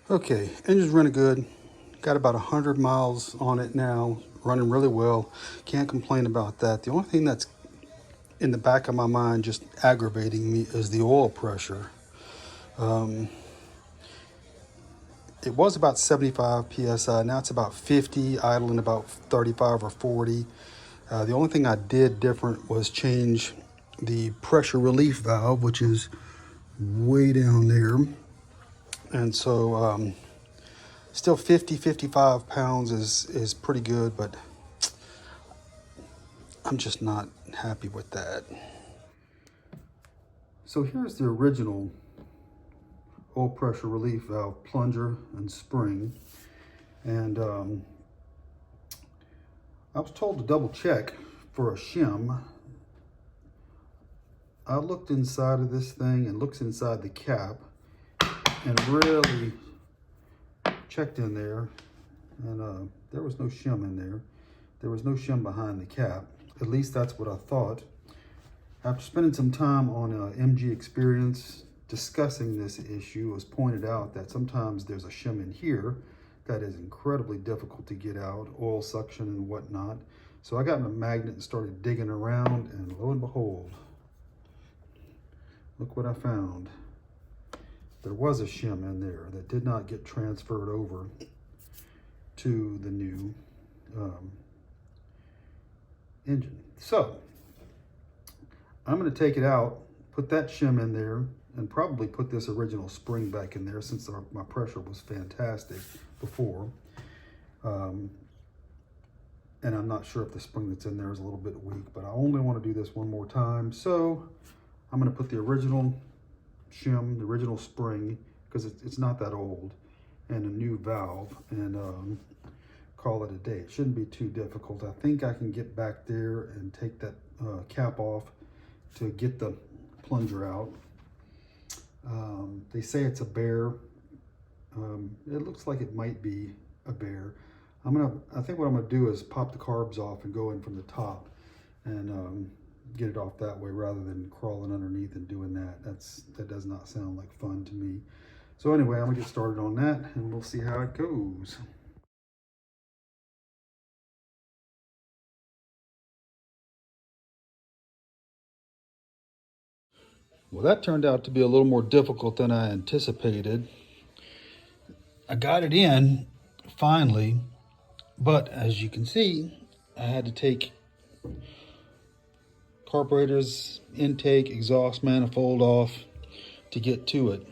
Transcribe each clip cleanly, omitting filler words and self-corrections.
Okay, engine's running good. Got about 100 miles on it now, running really well. Can't complain about that. The only thing that's in the back of my mind just aggravating me is the oil pressure. It was about 75 psi, now it's about 50, idling about 35 or 40. The only thing I did different was change the pressure relief valve, which is way down there. And so still 50, 55 pounds is pretty good, but I'm just not happy with that. So here's the original oil pressure relief valve plunger and spring. And I was told to double check for a shim. I looked inside of this thing and looked inside the cap and really checked in there, and there was no shim in there. There was no shim behind the cap. At least that's what I thought. After spending some time on MG Experience discussing this issue, it was pointed out that sometimes there's a shim in here that is incredibly difficult to get out, oil suction and whatnot. So I got a magnet and started digging around, and lo and behold, look what I found. There was a shim in there that did not get transferred over to the new engine. So I'm going to take it out, put that shim in there, and probably put this original spring back in there since my pressure was fantastic before. And I'm not sure if the spring that's in there is a little bit weak, but I only want to do this one more time. So I'm going to put the original shim, the original spring, because it's not that old, and a new valve, and call it a day. It shouldn't be too difficult. I think I can get back there and take that cap off to get the plunger out. They say it's a bear. It looks like it might be a bear. I think what I'm gonna do is pop the carbs off and go in from the top and get it off that way rather than crawling underneath and doing that. That does not sound like fun to me. So anyway, I'm gonna get started on that and we'll see how it goes. Well, that turned out to be a little more difficult than I anticipated. I got it in finally, but as you can see, I had to take carburetor's intake, exhaust manifold off to get to it.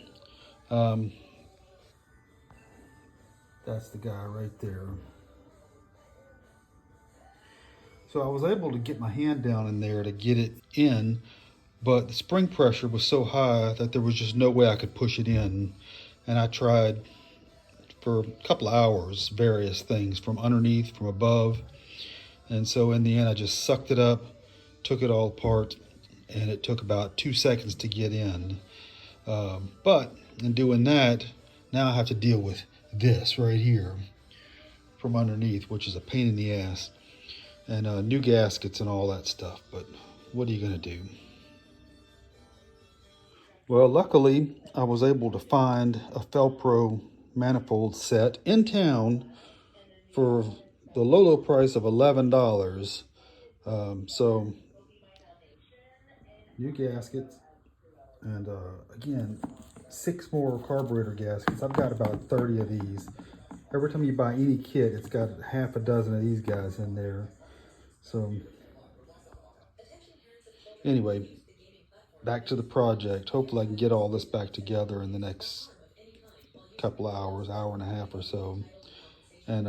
That's the guy right there. So I was able to get my hand down in there to get it in, but the spring pressure was so high that there was just no way I could push it in. And I tried for a couple of hours, various things from underneath, from above. And so in the end, I just sucked it up, took it all apart, and it took about 2 seconds to get in. But in doing that, now I have to deal with this right here from underneath, which is a pain in the ass, and new gaskets and all that stuff. But what are you going to do? Well, luckily, I was able to find a Felpro manifold set in town for the low price of $11. So new gaskets, and again, 6 more carburetor gaskets. I've got about 30 of these. Every time you buy any kit, it's got half a dozen of these guys in there. So anyway, back to the project. Hopefully I can get all this back together in the next couple of hours, hour and a half or so. And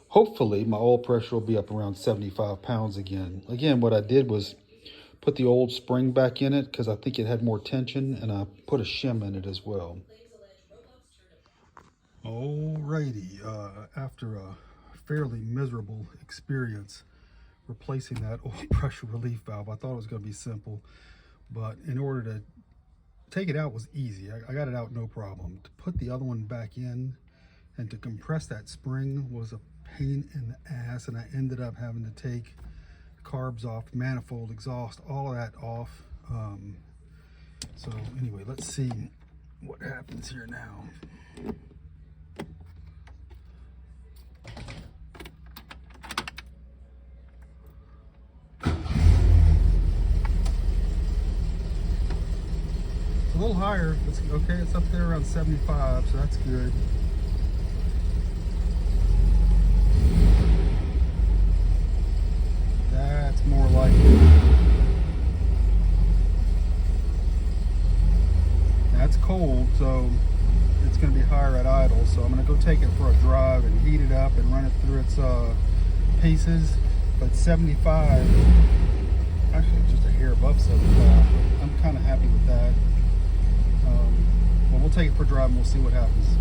hopefully my oil pressure will be up around 75 pounds again. Again, what I did was put the old spring back in it because I think it had more tension, and I put a shim in it as well. Alrighty, after a fairly miserable experience replacing that oil pressure relief valve, I thought it was going to be simple, but in order to take it out was easy. I got it out no problem. To put the other one back in and to compress that spring was a pain in the ass, and I ended up having to take carbs off, manifold, exhaust, all of that off. So anyway, let's see what happens here now. little higher. It's okay. It's up there around 75, so that's good. That's more like it. That's cold, so it's going to be higher at idle. So I'm going to go take it for a drive and heat it up and run it through its paces. But 75, actually just a hair above 75. I'm kind of happy with that. But we'll take it for a drive and we'll see what happens.